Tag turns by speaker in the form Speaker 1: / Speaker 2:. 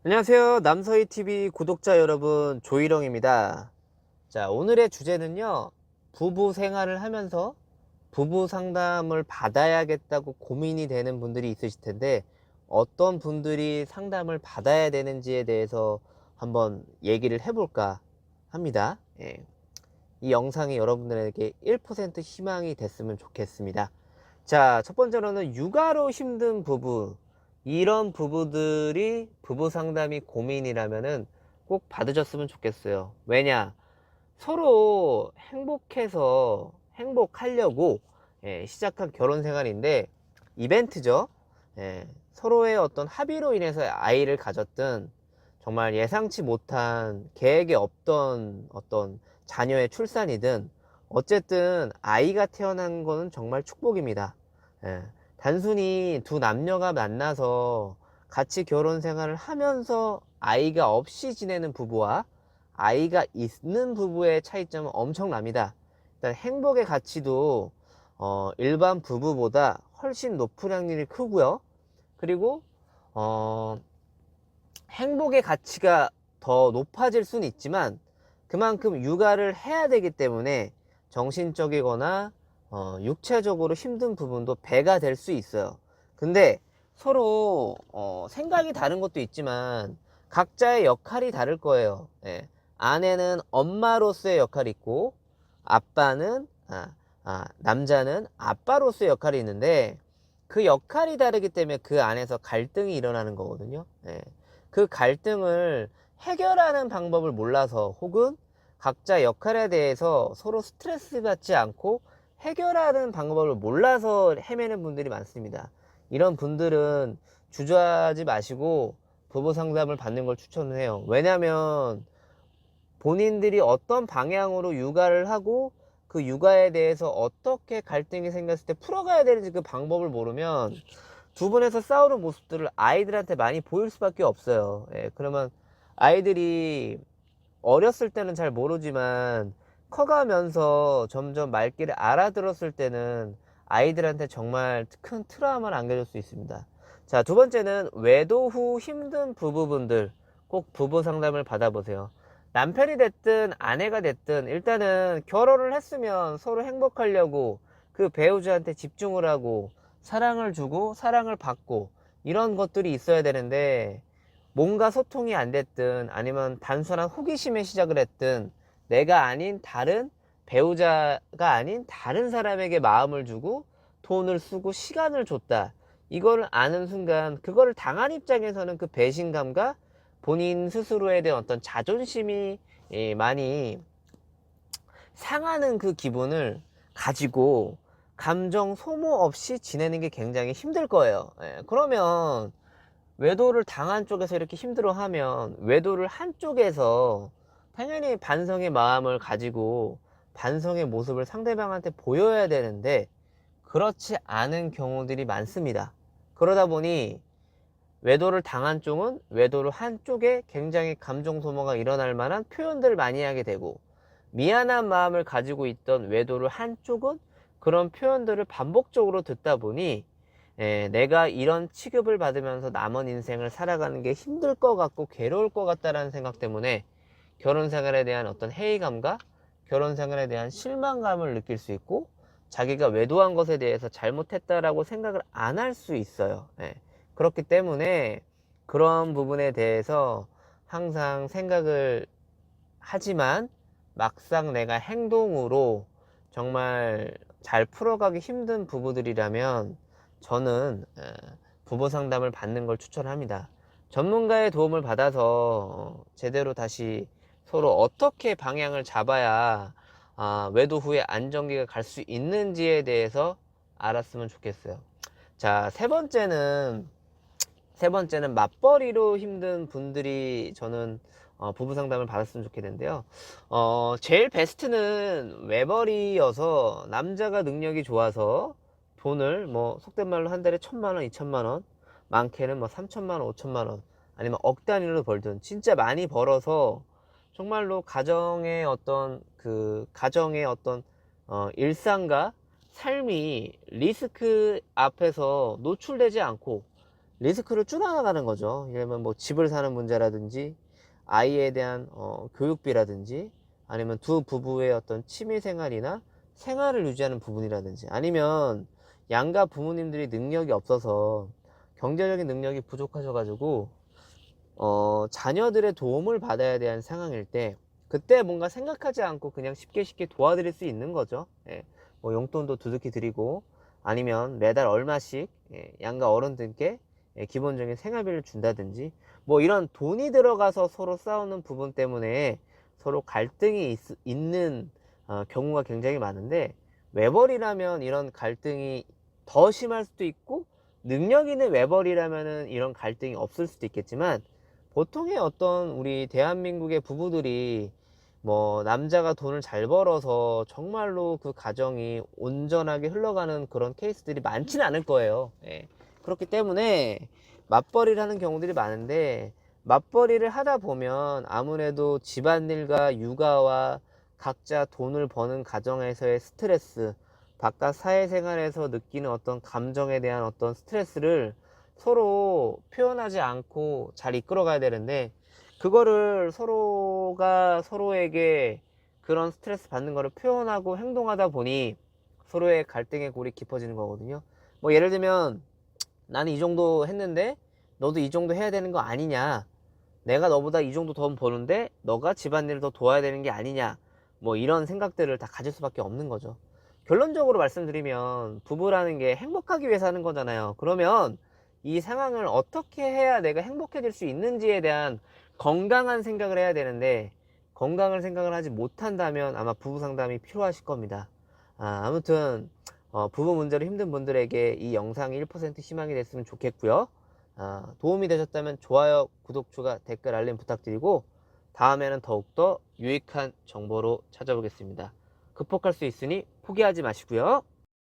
Speaker 1: 안녕하세요. 남서희TV 구독자 여러분, 조일영입니다. 자, 오늘의 주제는요, 부부 생활을 하면서 부부 상담을 받아야겠다고 고민이 되는 분들이 있으실 텐데, 어떤 분들이 상담을 받아야 되는지에 대해서 한번 얘기를 해볼까 합니다. 이 영상이 여러분들에게 1% 희망이 됐으면 좋겠습니다. 자, 첫 번째로는 육아로 힘든 부부. 이런 부부들이 부부 상담이 고민이라면은 꼭 받으셨으면 좋겠어요. 왜냐? 서로 행복해서 행복하려고 시작한 결혼 생활인데 이벤트죠. 서로의 어떤 합의로 인해서 아이를 가졌든 정말 예상치 못한 계획에 없던 어떤 자녀의 출산이든 어쨌든 아이가 태어난 거는 정말 축복입니다. 예, 단순히 두 남녀가 만나서 같이 결혼 생활을 하면서 아이가 없이 지내는 부부와 아이가 있는 부부의 차이점은 엄청납니다. 일단 행복의 가치도 일반 부부보다 훨씬 높을 확률이 크고요. 그리고 어, 행복의 가치가 더 높아질 수는 있지만 그만큼 육아를 해야 되기 때문에 정신적이거나 육체적으로 힘든 부분도 배가 될 수 있어요. 근데 서로 생각이 다른 것도 있지만 각자의 역할이 다를 거예요. 아내는 엄마로서의 역할이 있고 아빠는 남자는 아빠로서의 역할이 있는데 그 역할이 다르기 때문에 그 안에서 갈등이 일어나는 거거든요. 그 갈등을 해결하는 방법을 몰라서 혹은 각자 역할에 대해서 서로 스트레스 받지 않고 해결하는 방법을 몰라서 헤매는 분들이 많습니다. 이런 분들은 주저하지 마시고 부부 상담을 받는 걸 추천을 해요. 왜냐면 본인들이 어떤 방향으로 육아를 하고 그 육아에 대해서 어떻게 갈등이 생겼을 때 풀어가야 되는지 그 방법을 모르면 두 분에서 싸우는 모습들을 아이들한테 많이 보일 수밖에 없어요. 그러면 아이들이 어렸을 때는 잘 모르지만 커가면서 점점 말귀를 알아들었을 때는 아이들한테 정말 큰 트라우마를 안겨줄 수 있습니다. 자, 두 번째는 외도 후 힘든 부부분들 꼭 부부 상담을 받아보세요. 남편이 됐든 아내가 됐든 일단은 결혼을 했으면 서로 행복하려고 그 배우자한테 집중을 하고 사랑을 주고 사랑을 받고 이런 것들이 있어야 되는데 뭔가 소통이 안 됐든 아니면 단순한 호기심에 시작을 했든 내가 아닌 다른 배우자가 아닌 다른 사람에게 마음을 주고 돈을 쓰고 시간을 줬다. 이걸 아는 순간 그거를 당한 입장에서는 그 배신감과 본인 스스로에 대한 어떤 자존심이 많이 상하는 그 기분을 가지고 감정 소모 없이 지내는 게 굉장히 힘들 거예요. 그러면 외도를 당한 쪽에서 이렇게 힘들어하면 외도를 한 쪽에서 당연히 반성의 마음을 가지고 반성의 모습을 상대방한테 보여야 되는데 그렇지 않은 경우들이 많습니다. 그러다 보니 외도를 당한 쪽은 외도를 한 쪽에 굉장히 감정 소모가 일어날 만한 표현들을 많이 하게 되고 미안한 마음을 가지고 있던 외도를 한 쪽은 그런 표현들을 반복적으로 듣다 보니 내가 이런 취급을 받으면서 남은 인생을 살아가는 게 힘들 것 같고 괴로울 것 같다라는 생각 때문에 결혼 생활에 대한 어떤 회의감과 결혼 생활에 대한 실망감을 느낄 수 있고 자기가 외도한 것에 대해서 잘못했다라고 생각을 안 할 수 있어요. 그렇기 때문에 그런 부분에 대해서 항상 생각을 하지만 막상 내가 행동으로 정말 잘 풀어가기 힘든 부부들이라면 저는 부부 상담을 받는 걸 추천합니다. 전문가의 도움을 받아서 제대로 다시 서로 어떻게 방향을 잡아야 외도 후에 안정기가 갈 수 있는지에 대해서 알았으면 좋겠어요. 자, 세 번째는 맞벌이로 힘든 분들이 저는 부부 상담을 받았으면 좋겠는데요. 제일 베스트는 외벌이여서 남자가 능력이 좋아서 돈을 뭐 속된 말로 한 달에 1,000만 원, 2,000만 원, 많게는 뭐 3,000만 원, 5,000만 원, 아니면 억 단위로 벌든 진짜 많이 벌어서 정말로 가정의 어떤 일상과 삶이 리스크 앞에서 노출되지 않고 리스크를 줄여나가는 거죠. 예를 들면 뭐 집을 사는 문제라든지 아이에 대한 교육비라든지 아니면 두 부부의 어떤 취미 생활이나 생활을 유지하는 부분이라든지 아니면 양가 부모님들이 능력이 없어서 경제적인 능력이 부족하셔가지고 자녀들의 도움을 받아야 되는 상황일 때 그때 뭔가 생각하지 않고 그냥 쉽게 도와드릴 수 있는 거죠. 예. 뭐 용돈도 두둑히 드리고 아니면 매달 얼마씩 양가 어른들께 기본적인 생활비를 준다든지 뭐 이런 돈이 들어가서 서로 싸우는 부분 때문에 서로 갈등이 있는 경우가 굉장히 많은데 외벌이라면 이런 갈등이 더 심할 수도 있고 능력 있는 외벌이라면은 이런 갈등이 없을 수도 있겠지만 보통의 어떤 우리 대한민국의 부부들이 뭐 남자가 돈을 잘 벌어서 정말로 그 가정이 온전하게 흘러가는 그런 케이스들이 많지는 않을 거예요. 예. 그렇기 때문에 맞벌이를 하는 경우들이 많은데 맞벌이를 하다 보면 아무래도 집안일과 육아와 각자 돈을 버는 가정에서의 스트레스, 바깥 사회생활에서 느끼는 어떤 감정에 대한 어떤 스트레스를 서로 표현하지 않고 잘 이끌어 가야 되는데 그거를 서로가 서로에게 그런 스트레스 받는 거를 표현하고 행동하다 보니 서로의 갈등의 골이 깊어지는 거거든요. 뭐 예를 들면 나는 이 정도 했는데 너도 이 정도 해야 되는 거 아니냐, 내가 너보다 이 정도 더 버는데 너가 집안일을 더 도와야 되는 게 아니냐, 뭐 이런 생각들을 다 가질 수밖에 없는 거죠. 결론적으로 말씀드리면 부부라는 게 행복하기 위해서 하는 거잖아요. 그러면 이 상황을 어떻게 해야 내가 행복해질 수 있는지에 대한 건강한 생각을 해야 되는데 건강을 생각을 하지 못한다면 아마 부부 상담이 필요하실 겁니다. 아무튼 부부 문제로 힘든 분들에게 이 영상이 1% 희망이 됐으면 좋겠고요. 도움이 되셨다면 좋아요, 구독, 추가, 댓글, 알림 부탁드리고 다음에는 더욱더 유익한 정보로 찾아오겠습니다. 극복할 수 있으니 포기하지 마시고요.